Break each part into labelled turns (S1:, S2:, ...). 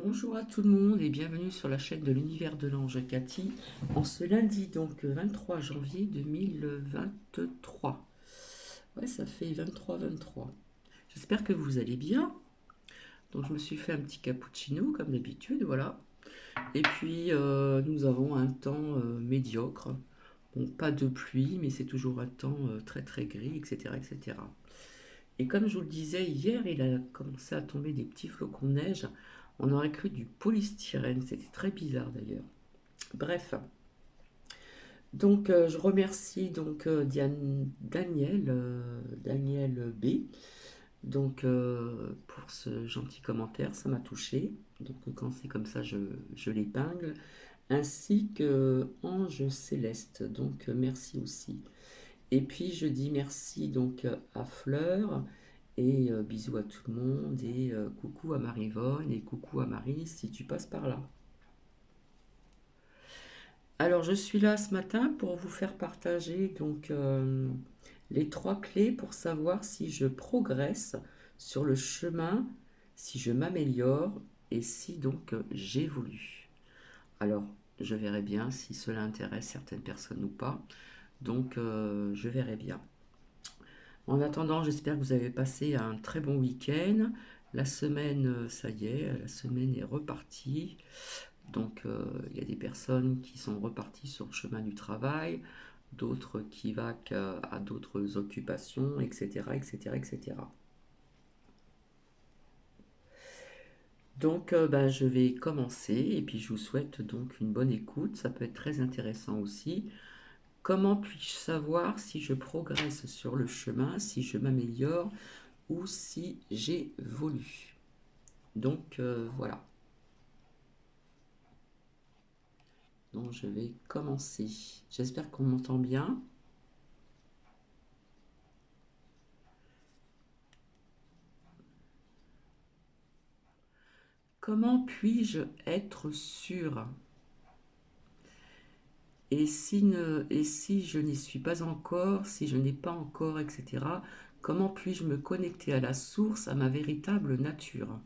S1: Bonjour à tout le monde et bienvenue sur la chaîne de l'univers de l'ange Cathy en ce lundi donc 23 janvier 2023. Ouais, ça fait 23-23. J'espère que vous allez bien. Donc je me suis fait un petit cappuccino comme d'habitude, voilà. Et puis nous avons un temps médiocre. Bon, pas de pluie, mais c'est toujours un temps très très gris, etc., etc. Et comme je vous le disais hier, il a commencé à tomber des petits flocons de neige. On aurait cru du polystyrène, c'était très bizarre d'ailleurs. Bref, donc je remercie donc Daniel B. Donc pour ce gentil commentaire, ça m'a touché. Donc quand c'est comme ça, je l'épingle. Ainsi que Ange Céleste. Donc merci aussi. Et puis je dis merci donc à Fleur et bisous à tout le monde et coucou à Marivonne et coucou à Marie si tu passes par là. Alors je suis là ce matin pour vous faire partager donc les trois clés pour savoir si je progresse sur le chemin, si je m'améliore et si donc j'évolue. Alors je verrai bien si cela intéresse certaines personnes ou pas. Donc je verrai bien. En attendant, j'espère que vous avez passé un très bon week-end. La semaine, ça y est, la semaine est repartie. Donc, il y a des personnes qui sont reparties sur le chemin du travail, d'autres qui vaquent à d'autres occupations, etc., etc., etc. Donc, ben, je vais commencer et puis je vous souhaite donc une bonne écoute. Ça peut être très intéressant aussi. Comment puis-je savoir si je progresse sur le chemin, si je m'améliore ou si j'évolue? Donc, voilà. Donc, je vais commencer. J'espère qu'on m'entend bien. Comment puis-je être sûr? Et si je n'y suis pas encore, si je n'ai pas encore, etc., comment puis-je me connecter à la source, à ma véritable nature,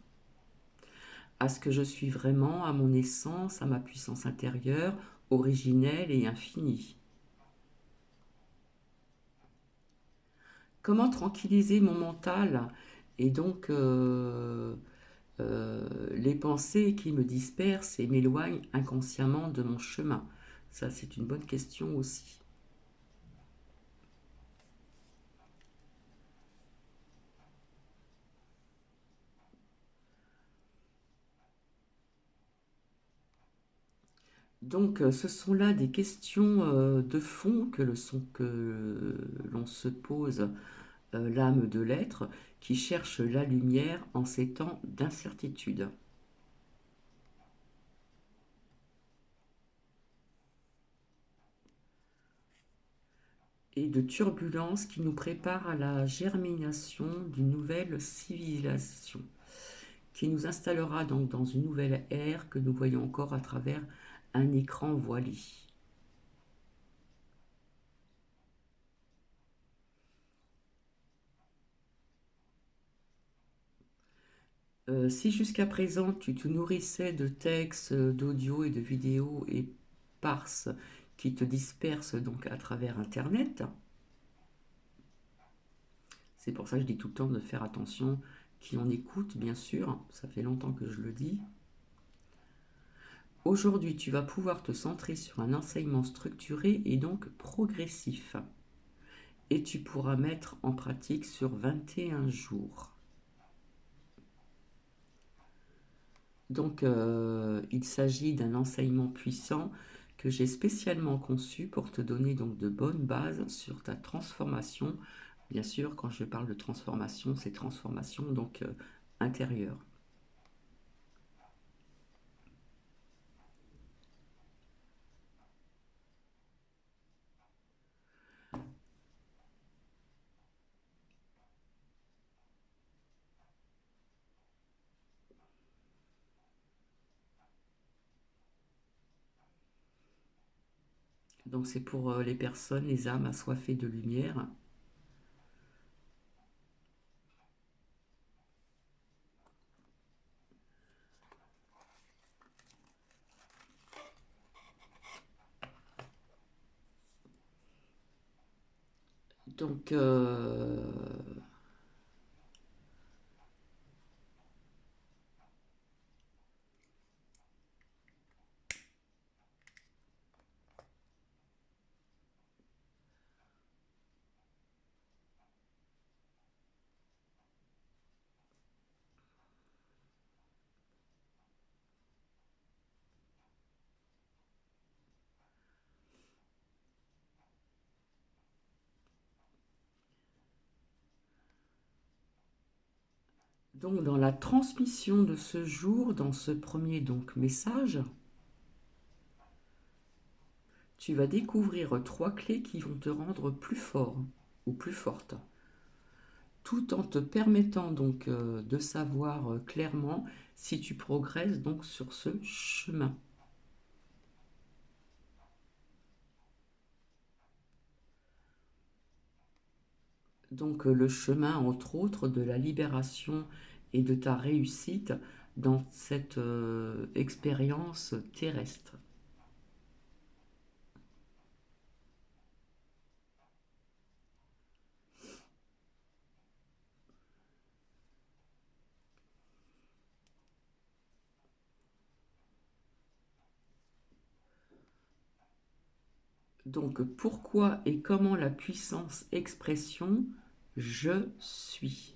S1: à ce que je suis vraiment, à mon essence, à ma puissance intérieure, originelle et infinie? Comment tranquilliser mon mental et donc les pensées qui me dispersent et m'éloignent inconsciemment de mon chemin? Ça, c'est une bonne question aussi. Donc, ce sont là des questions de fond que l'on se pose, l'âme de l'être, qui cherche la lumière en ces temps d'incertitude et de turbulence qui nous prépare à la germination d'une nouvelle civilisation, qui nous installera donc dans une nouvelle ère que nous voyons encore à travers un écran voilé. Si jusqu'à présent tu te nourrissais de textes, d'audio et de vidéos éparses qui te dispersent donc à travers Internet, c'est pour ça que je dis tout le temps de faire attention qui on écoute, bien sûr, ça fait longtemps que je le dis. Aujourd'hui, tu vas pouvoir te centrer sur un enseignement structuré et donc progressif. Et tu pourras mettre en pratique sur 21 jours. Donc, il s'agit d'un enseignement puissant que j'ai spécialement conçu pour te donner donc de bonnes bases sur ta transformation. Bien sûr, quand je parle de transformation, c'est transformation donc intérieure. Donc, c'est pour les personnes, les âmes assoiffées de lumière. Donc, dans la transmission de ce jour, dans ce premier donc message, tu vas découvrir trois clés qui vont te rendre plus fort ou plus forte, tout en te permettant donc de savoir clairement si tu progresses donc sur ce chemin. Donc le chemin, entre autres, de la libération et de ta réussite dans cette expérience terrestre. Donc pourquoi et comment la puissance expression je suis.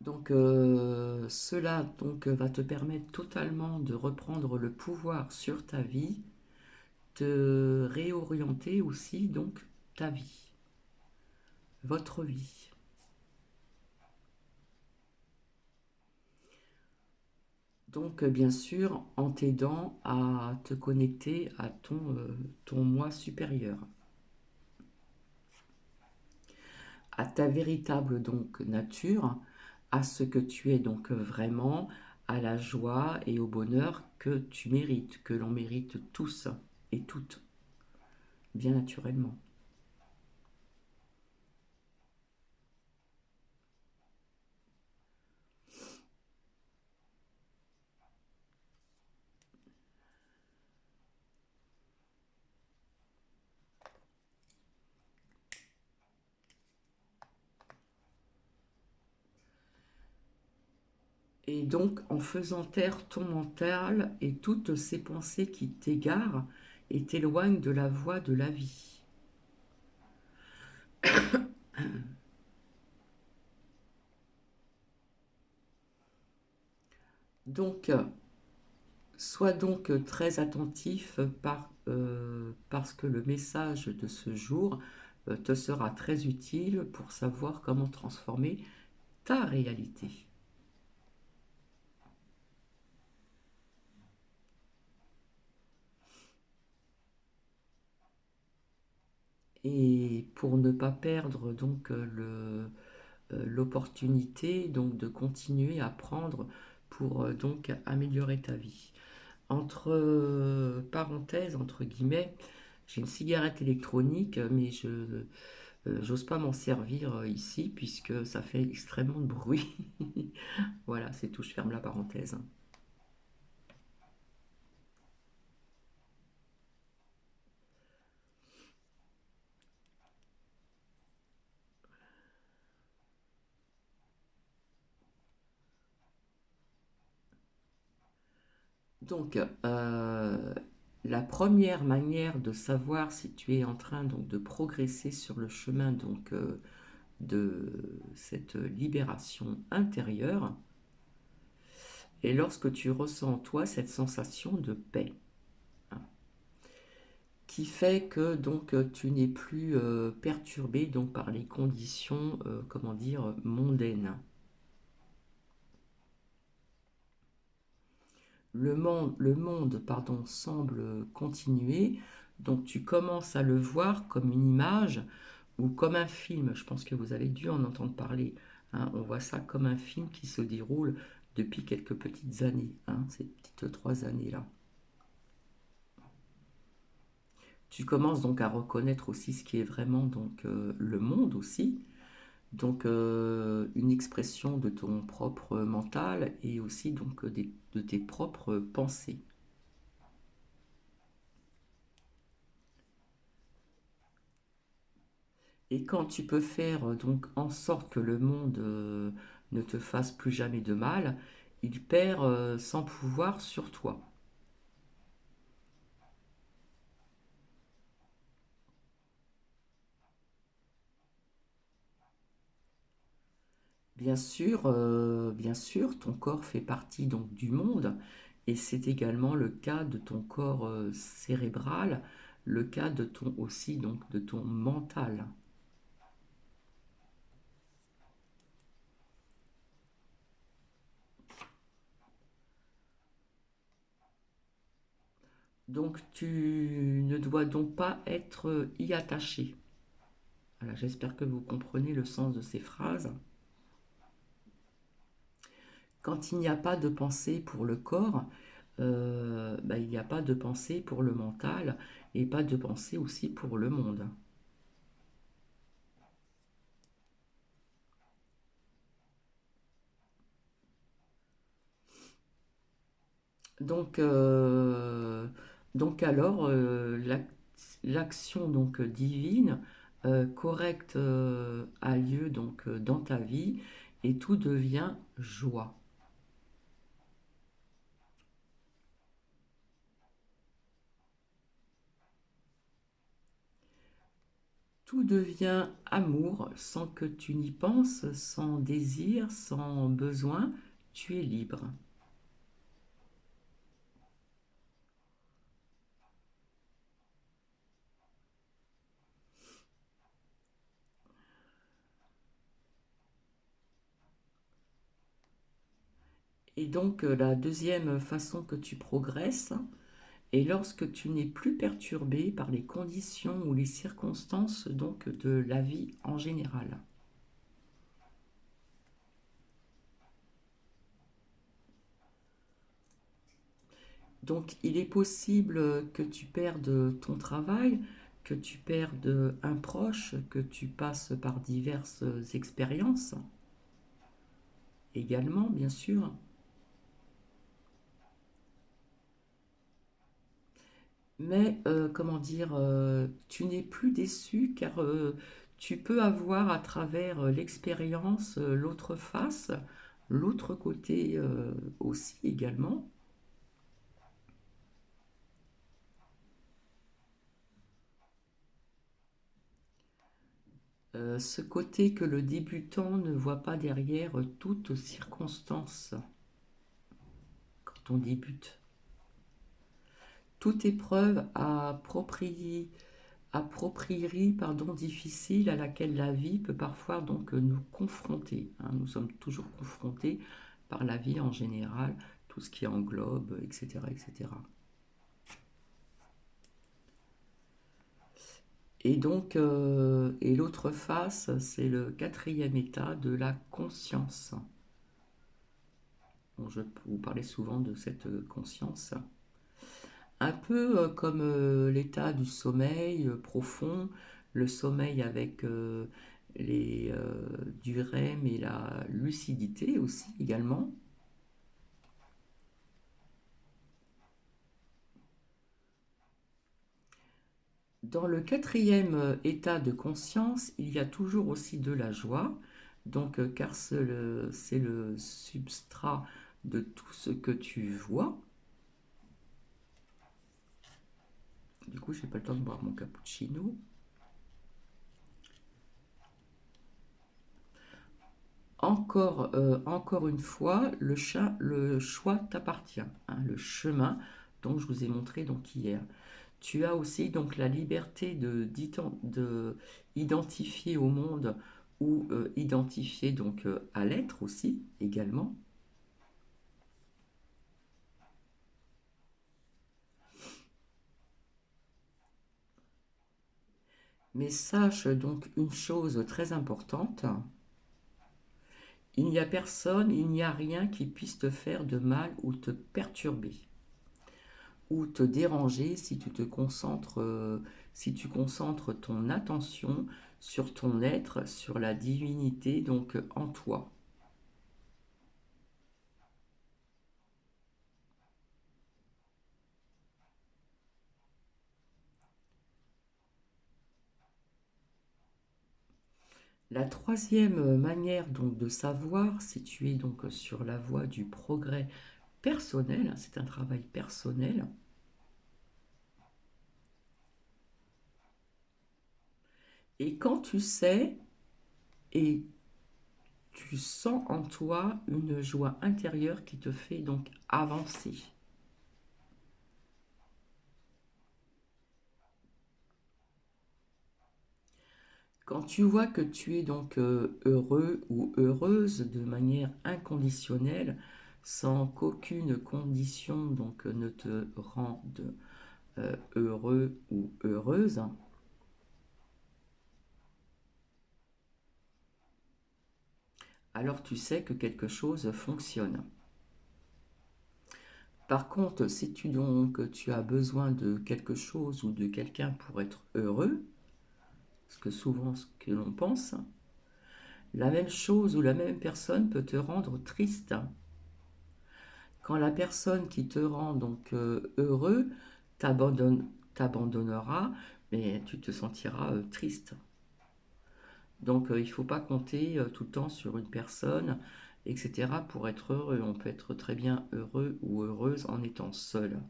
S1: Donc cela donc, va te permettre totalement de reprendre le pouvoir sur ta vie, de réorienter aussi donc ta vie, votre vie. Donc bien sûr en t'aidant à te connecter à ton moi supérieur, à ta véritable donc nature, à ce que tu es donc vraiment, à la joie et au bonheur que tu mérites, que l'on mérite tous et toutes, bien naturellement. Et donc en faisant taire ton mental et toutes ces pensées qui t'égarent et t'éloignent de la voie de la vie. Donc sois donc très attentif parce que le message de ce jour te sera très utile pour savoir comment transformer ta réalité. Et pour ne pas perdre donc l'opportunité donc de continuer à apprendre pour donc améliorer ta vie. Entre parenthèses, entre guillemets, j'ai une cigarette électronique, mais je j'ose pas m'en servir ici puisque ça fait extrêmement de bruit. Voilà, c'est tout, je ferme la parenthèse. Donc, la première manière de savoir si tu es en train donc de progresser sur le chemin donc de cette libération intérieure est lorsque tu ressens en toi cette sensation de paix, hein, qui fait que donc tu n'es plus perturbé donc par les conditions comment dire mondaines. Le monde pardon, semble continuer, donc tu commences à le voir comme une image ou comme un film. Je pense que vous avez dû en entendre parler, hein. On voit ça comme un film qui se déroule depuis quelques petites années, hein, ces petites 3 années-là. Tu commences donc à reconnaître aussi ce qui est vraiment donc le monde aussi, donc une expression de ton propre mental et aussi donc de tes propres pensées. Et quand tu peux faire donc en sorte que le monde ne te fasse plus jamais de mal, il perd son pouvoir sur toi. Bien sûr, ton corps fait partie donc du monde et c'est également le cas de ton corps cérébral, le cas de ton aussi donc de ton mental. Donc tu ne dois donc pas être y attaché. Voilà, j'espère que vous comprenez le sens de ces phrases. Quand il n'y a pas de pensée pour le corps, bah, il n'y a pas de pensée pour le mental et pas de pensée aussi pour le monde. Donc, euh, donc alors, l'action donc divine correcte a lieu donc dans ta vie et tout devient joie. Tout devient amour sans que tu n'y penses, sans désir, sans besoin, tu es libre. Et donc la deuxième façon que tu progresses est lorsque tu n'es plus perturbé par les conditions ou les circonstances donc de la vie en général. Donc il est possible que tu perdes ton travail, que tu perdes un proche, que tu passes par diverses expériences également, bien sûr. Mais comment dire, tu n'es plus déçu car tu peux avoir à travers l'expérience l'autre face, l'autre côté aussi également. Ce côté que le débutant ne voit pas derrière toute circonstance quand on débute. Toute épreuve a proprierie pardon, difficile à laquelle la vie peut parfois donc nous confronter, hein. Nous sommes toujours confrontés par la vie en général, tout ce qui englobe, etc. etc. Et donc, et l'autre face, c'est le quatrième état de la conscience. Bon, je vous parlais souvent de cette conscience. Un peu comme l'état du sommeil profond, le sommeil avec du REM et la lucidité aussi également. Dans le quatrième état de conscience, il y a toujours aussi de la joie, donc car c'est le substrat de tout ce que tu vois. Du coup, j'ai pas le temps de boire mon cappuccino. Encore une fois, le choix t'appartient, hein, le chemin dont je vous ai montré donc hier. Tu as aussi donc la liberté de identifier au monde ou identifier donc à l'être aussi également. Mais sache donc une chose très importante, il n'y a personne, il n'y a rien qui puisse te faire de mal ou te perturber ou te déranger si tu te concentres, si tu concentres ton attention sur ton être, sur la divinité donc en toi. La troisième manière donc de savoir si tu es donc sur la voie du progrès personnel, c'est un travail personnel, et quand tu sais et tu sens en toi une joie intérieure qui te fait donc avancer. Quand tu vois que tu es donc heureux ou heureuse de manière inconditionnelle, sans qu'aucune condition donc ne te rende heureux ou heureuse, alors tu sais que quelque chose fonctionne. Par contre, si tu as besoin de quelque chose ou de quelqu'un pour être heureux, ce que souvent ce que l'on pense, la même chose ou la même personne peut te rendre triste. Quand la personne qui te rend donc heureux t'abandonnera, mais tu te sentiras triste. Donc il ne faut pas compter tout le temps sur une personne, etc. pour être heureux. On peut être très bien heureux ou heureuse en étant seul.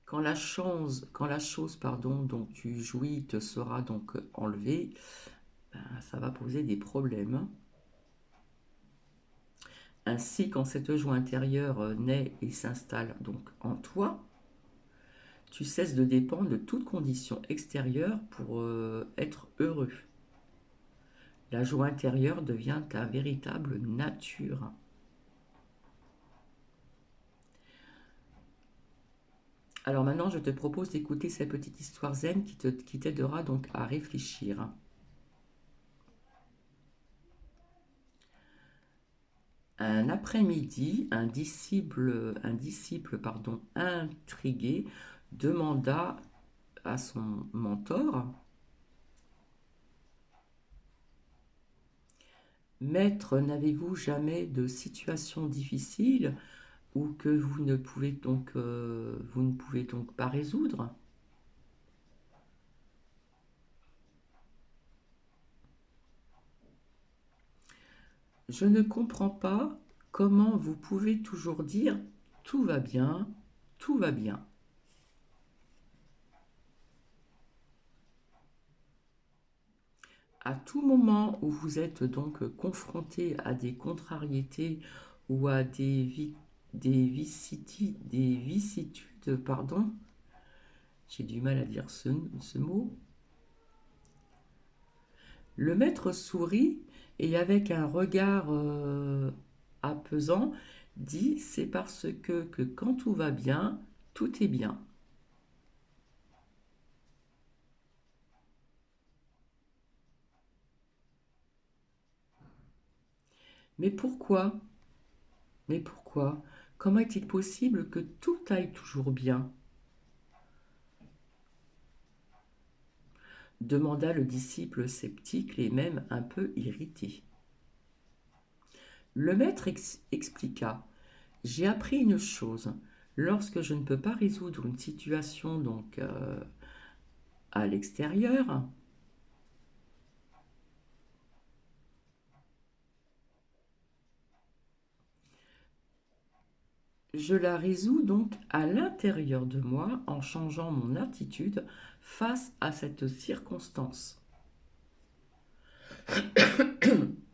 S1: Quand la chose pardon, dont tu jouis te sera donc enlevée, ben, ça va poser des problèmes. Ainsi, quand cette joie intérieure naît et s'installe donc en toi, tu cesses de dépendre de toute condition extérieure pour être heureux. La joie intérieure devient ta véritable nature. Alors maintenant, je te propose d'écouter cette petite histoire zen qui t'aidera donc à réfléchir. Un après-midi, un disciple pardon, intrigué demanda à son mentor: Maître, n'avez-vous jamais de situation difficile ou que vous ne pouvez donc pas résoudre? Je ne comprends pas comment vous pouvez toujours dire tout va bien, tout va bien. À tout moment où vous êtes donc confronté à des contrariétés ou à des vicissitudes, pardon, j'ai du mal à dire ce mot, le maître sourit et avec un regard apaisant dit: c'est parce que quand tout va bien, tout est bien. Mais pourquoi? Mais pourquoi? Comment est-il possible que tout aille toujours bien? Demanda le disciple sceptique et même un peu irrité. Le maître expliqua: J'ai appris une chose. Lorsque je ne peux pas résoudre une situation donc à l'extérieur, je la résous donc à l'intérieur de moi en changeant mon attitude face à cette circonstance.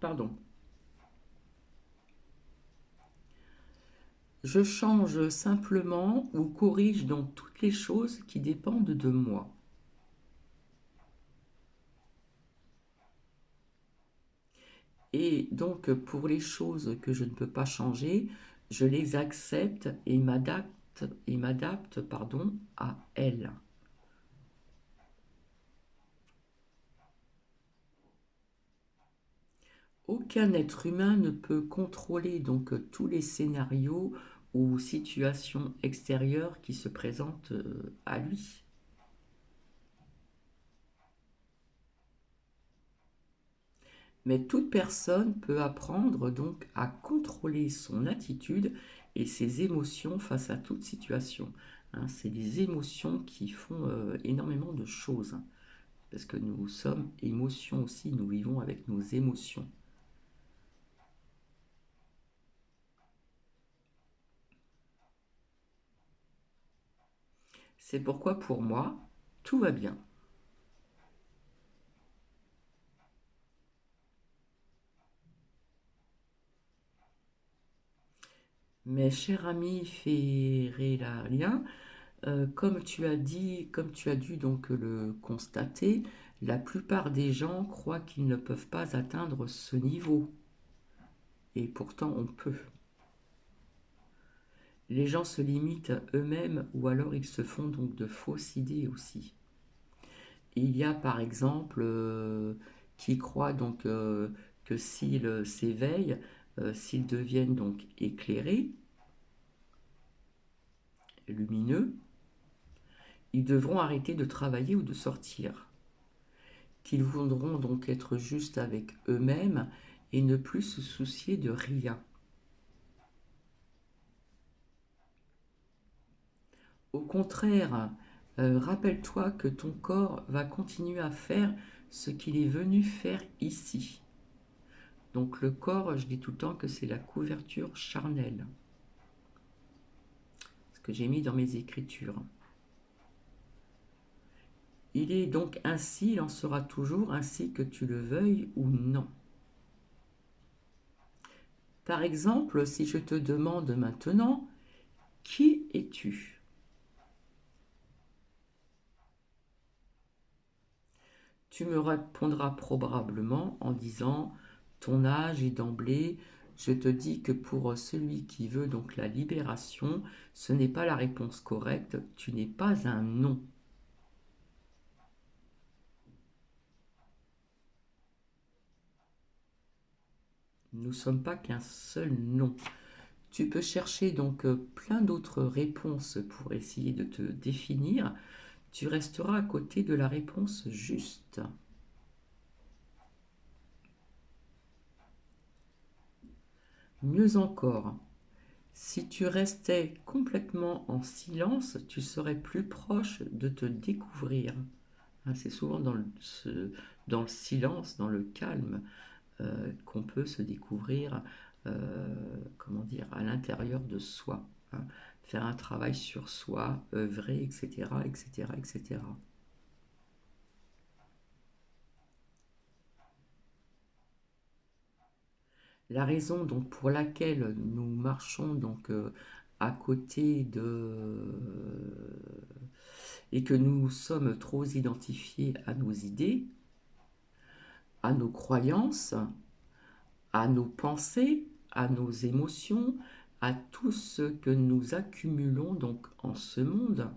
S1: Pardon. Je change simplement ou corrige donc toutes les choses qui dépendent de moi. Et donc pour les choses que je ne peux pas changer, je les accepte et m'adapte pardon à elles. Aucun être humain ne peut contrôler donc tous les scénarios ou situations extérieures qui se présentent à lui. Mais toute personne peut apprendre donc à contrôler son attitude et ses émotions face à toute situation. hein. C'est les émotions qui font énormément de choses. Parce que nous sommes émotions aussi, nous vivons avec nos émotions. C'est pourquoi pour moi, tout va bien. Mais cher ami Ferrelarien, comme tu as dit, comme tu as dû donc le constater, la plupart des gens croient qu'ils ne peuvent pas atteindre ce niveau. Et pourtant on peut. Les gens se limitent eux-mêmes ou alors ils se font donc de fausses idées aussi. Il y a par exemple qui croient donc que s'ils s'éveillent, s'ils deviennent donc éclairés, lumineux, ils devront arrêter de travailler ou de sortir. Qu'ils voudront donc être juste avec eux-mêmes et ne plus se soucier de rien. Au contraire, rappelle-toi que ton corps va continuer à faire ce qu'il est venu faire ici. Donc le corps, je dis tout le temps que c'est la couverture charnelle. Ce que j'ai mis dans mes écritures. Il est donc ainsi, il en sera toujours ainsi que tu le veuilles ou non. Par exemple, si je te demande maintenant, qui es-tu? Tu me répondras probablement en disant ton âge et d'emblée, je te dis que pour celui qui veut donc la libération, ce n'est pas la réponse correcte, tu n'es pas un non. Nous ne sommes pas qu'un seul non. Tu peux chercher donc plein d'autres réponses pour essayer de te définir. Tu resteras à côté de la réponse juste. Mieux encore, si tu restais complètement en silence, tu serais plus proche de te découvrir. Hein, c'est souvent dans le silence, dans le calme, qu'on peut se découvrir, comment dire, à l'intérieur de soi. Hein. Faire un travail sur soi, œuvrer, etc., etc., etc. La raison donc pour laquelle nous marchons donc à côté de et que nous sommes trop identifiés à nos idées, à nos croyances, à nos pensées, à nos émotions, à tout ce que nous accumulons donc en ce monde.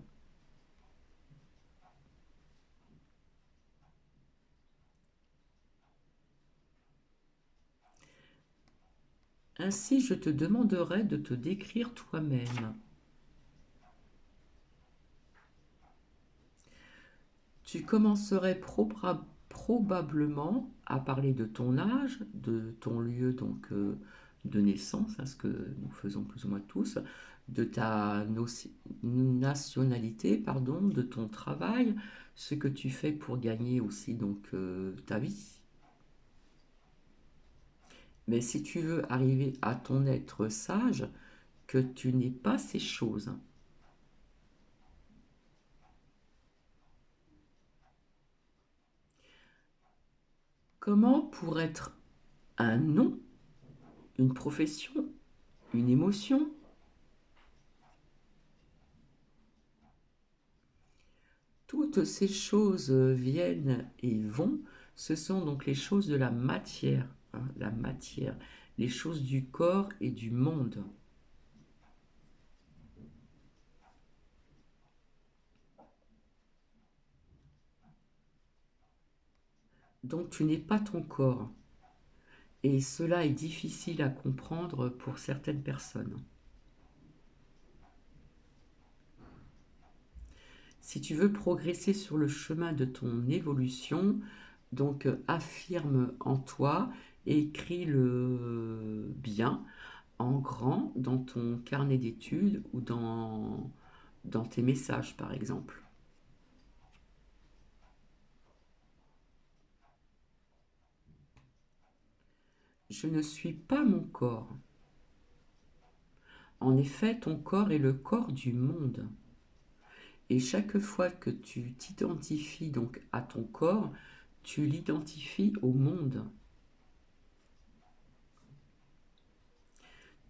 S1: Ainsi, je te demanderai de te décrire toi-même. Tu commencerais probablement à parler de ton âge, de ton lieu donc de naissance, hein, ce que nous faisons plus ou moins tous, de ta nationalité, pardon, de ton travail, ce que tu fais pour gagner aussi donc ta vie. Mais si tu veux arriver à ton être sage, que tu n'aies pas ces choses. Comment pour être un nom, une profession, une émotion? Toutes ces choses viennent et vont, ce sont donc les choses de la matière, hein, la matière, les choses du corps et du monde. Donc tu n'es pas ton corps. Et cela est difficile à comprendre pour certaines personnes. Si tu veux progresser sur le chemin de ton évolution, donc affirme en toi et écris-le bien, en grand, dans ton carnet d'études ou dans dans tes messages, par exemple. Je ne suis pas mon corps. En effet, ton corps est le corps du monde. Et chaque fois que tu t'identifies donc à ton corps, tu l'identifies au monde.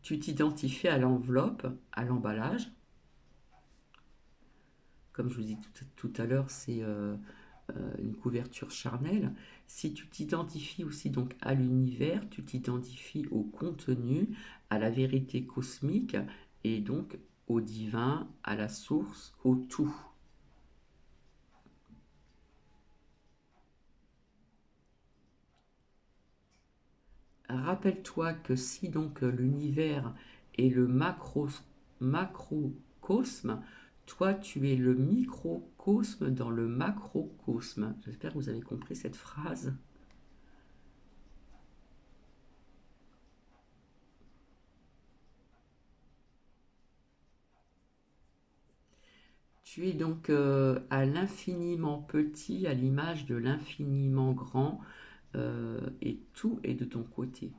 S1: Tu t'identifies à l'enveloppe, à l'emballage. Comme je vous dis tout à l'heure, c'est une couverture charnelle. Si tu t'identifies aussi donc à l'univers, tu t'identifies au contenu, à la vérité cosmique et donc au divin, à la source, au tout. Rappelle-toi que si donc l'univers est le macrocosme, toi tu es le microcosme dans le macrocosme. J'espère que vous avez compris cette phrase. Tu es donc à l'infiniment petit, à l'image de l'infiniment grand, et tout est de ton côté.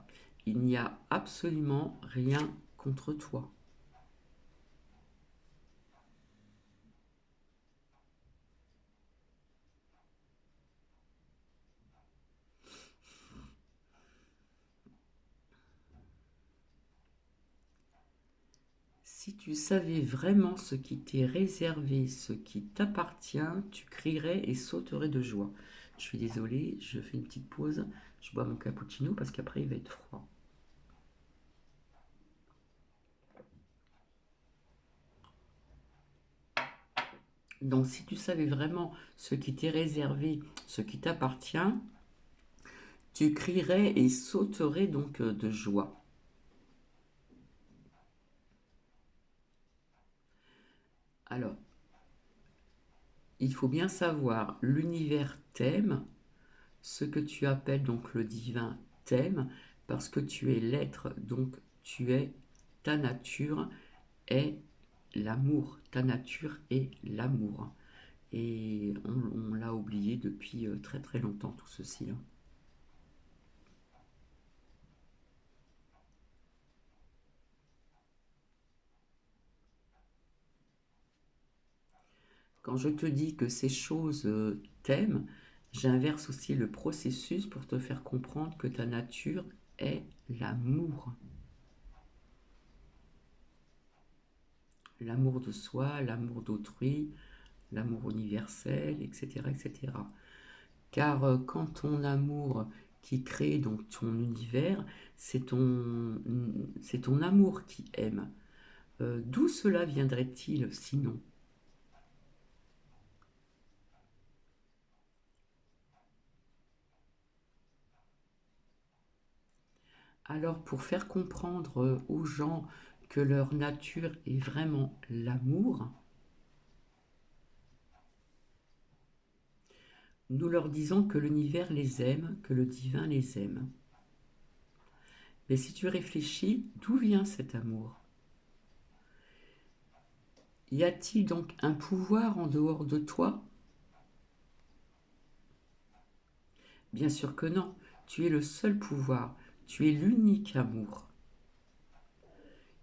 S1: Il n'y a absolument rien contre toi. Si tu savais vraiment ce qui t'est réservé, ce qui t'appartient, tu crierais et sauterais de joie. Je suis désolée, je fais une petite pause, je bois mon cappuccino parce qu'après il va être froid. Donc si tu savais vraiment ce qui t'est réservé, ce qui t'appartient, tu crierais et sauterais donc de joie. Alors, il faut bien savoir, l'univers t'aime, ce que tu appelles donc le divin t'aime, parce que tu es l'être, donc tu es, ta nature est l'amour, ta nature est l'amour. Et on l'a oublié depuis très très longtemps tout ceci, hein. Quand je te dis que ces choses t'aiment, j'inverse aussi le processus pour te faire comprendre que ta nature est l'amour. L'amour de soi, l'amour d'autrui, l'amour universel, etc., etc. Car quand ton amour qui crée donc ton univers, c'est ton amour qui aime. D'où cela viendrait-il sinon? Alors pour faire comprendre aux gens que leur nature est vraiment l'amour, nous leur disons que l'univers les aime, que le divin les aime. Mais si tu réfléchis, d'où vient cet amour? Y a-t-il donc un pouvoir en dehors de toi? Bien sûr que non, tu es le seul pouvoir, tu es l'unique amour.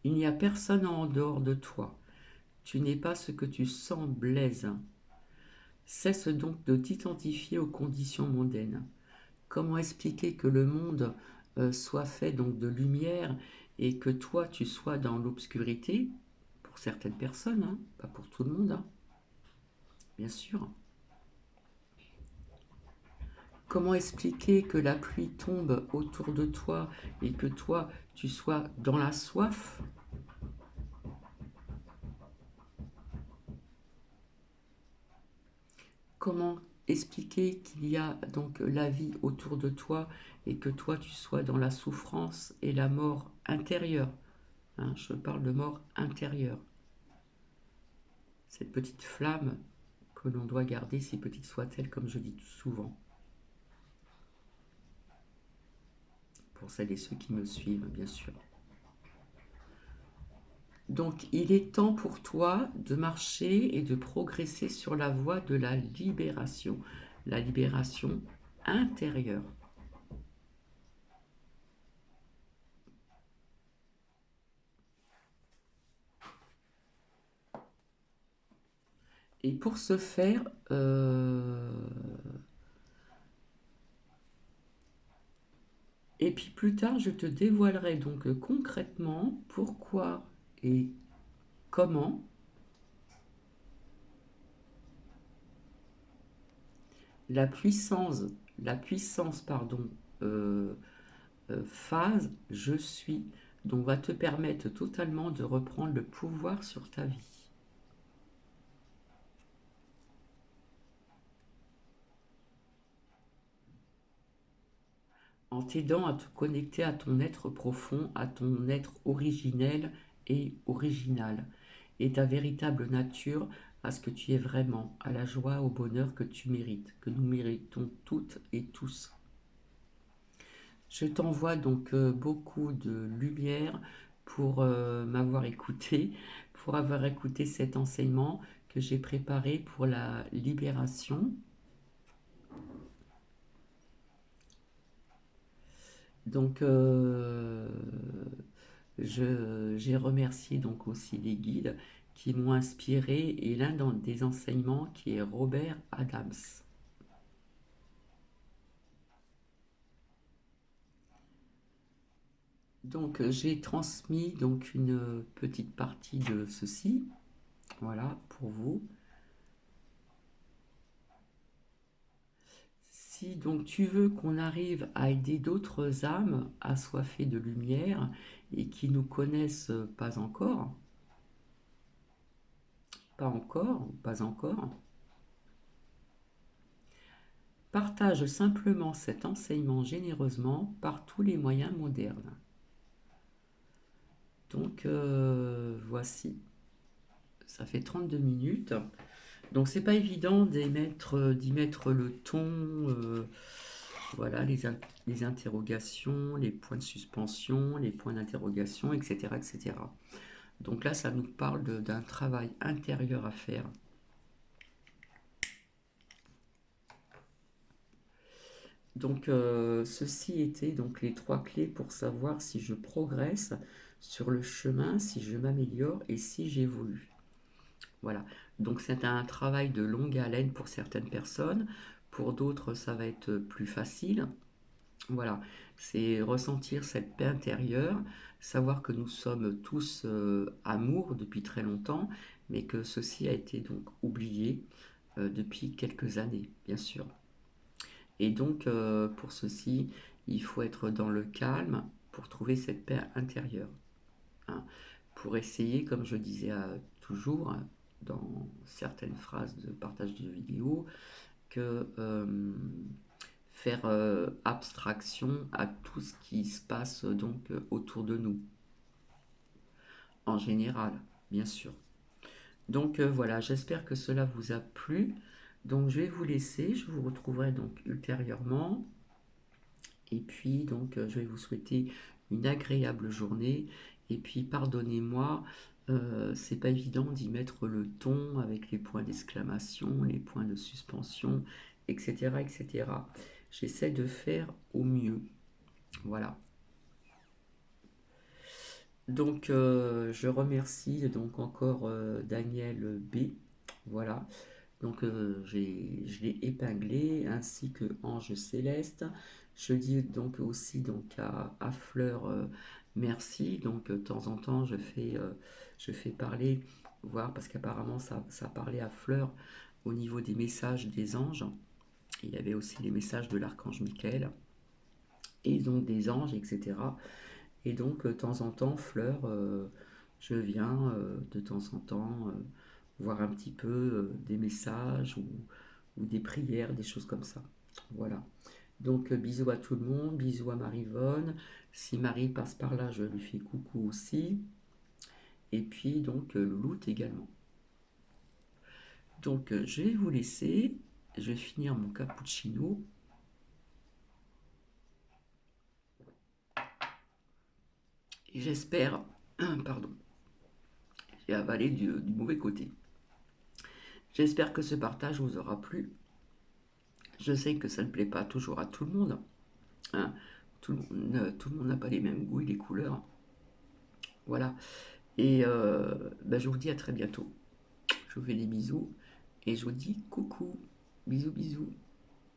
S1: Il n'y a personne en dehors de toi. Tu n'es pas ce que tu sens blaise. Cesse donc de t'identifier aux conditions mondaines. Comment expliquer que le monde soit fait donc de lumière et que toi tu sois dans l'obscurité? Pour certaines personnes, hein, pas pour tout le monde, hein, bien sûr. Comment expliquer que la pluie tombe autour de toi et que toi tu sois dans la soif? Comment expliquer qu'il y a donc la vie autour de toi et que toi tu sois dans la souffrance et la mort intérieure, hein, je parle de mort intérieure. Cette petite flamme que l'on doit garder, si petite soit-elle, comme je dis souvent, pour celles et ceux qui me suivent, bien sûr. Donc, il est temps pour toi de marcher et de progresser sur la voie de la libération intérieure. Et pour ce faire, et puis plus tard, je te dévoilerai donc concrètement pourquoi et comment la puissance, la puissance, pardon, euh, phase je suis, donc va te permettre totalement de reprendre le pouvoir sur ta vie. En t'aidant à te connecter à ton être profond, à ton être originel et original, et ta véritable nature, à ce que tu es vraiment, à la joie, au bonheur que tu mérites, que nous méritons toutes et tous. Je t'envoie donc beaucoup de lumière pour m'avoir écouté, pour avoir écouté cet enseignement que j'ai préparé pour la libération. Donc, j'ai remercié donc aussi les guides qui m'ont inspiré et l'un des enseignements qui est Robert Adams. Donc, j'ai transmis donc une petite partie de ceci, voilà, pour vous. Si donc tu veux qu'on arrive à aider d'autres âmes assoiffées de lumière et qui nous connaissent pas encore, pas encore, pas encore, partage simplement cet enseignement généreusement par tous les moyens modernes. Donc voici, ça fait 32 minutes. Donc c'est pas évident d'y mettre le ton, voilà, les interrogations, les points de suspension, les points d'interrogation, etc., etc. Donc là, ça nous parle d'un travail intérieur à faire. Donc ceci était donc les trois clés pour savoir si je progresse sur le chemin, si je m'améliore et si j'évolue. Voilà. Donc c'est un travail de longue haleine pour certaines personnes, pour d'autres ça va être plus facile. Voilà, c'est ressentir cette paix intérieure, savoir que nous sommes tous amour depuis très longtemps, mais que ceci a été donc oublié depuis quelques années, bien sûr. Et donc pour ceci, il faut être dans le calme pour trouver cette paix intérieure, hein. Pour essayer, comme je disais toujours dans certaines phrases de partage de vidéos, que faire abstraction à tout ce qui se passe donc autour de nous, en général, bien sûr. Donc voilà, j'espère que cela vous a plu. Donc je vais vous laisser, je vous retrouverai donc ultérieurement. Et puis donc je vais vous souhaiter une agréable journée. Et puis pardonnez-moi, c'est pas évident d'y mettre le ton avec les points d'exclamation, les points de suspension, etc., etc. J'essaie de faire au mieux. Voilà. Donc je remercie donc encore Daniel B. Voilà. Donc je l'ai épinglé ainsi que Ange Céleste. Je dis donc aussi donc à Fleur merci. Donc de temps en temps je fais parler, voir parce qu'apparemment ça parlait à Fleur au niveau des messages des anges. Il y avait aussi les messages de l'archange Michael et donc des anges, etc. Et donc, de temps en temps, Fleur, je viens de temps en temps voir un petit peu des messages ou des prières, des choses comme ça. Voilà. Donc, bisous à tout le monde, bisous à Marie-Vonne. Si Marie passe par là, je lui fais coucou aussi. Et puis, donc, Louloute également. Donc, je vais vous laisser. Je vais finir mon cappuccino. Et j'espère, pardon, et avaler du mauvais côté. J'espère que ce partage vous aura plu. Je sais que ça ne plaît pas toujours à tout le monde, hein. Tout le monde n'a pas les mêmes goûts et les couleurs. Voilà. Et ben, je vous dis à très bientôt. Je vous fais des bisous et je vous dis coucou. Bisous, bisous.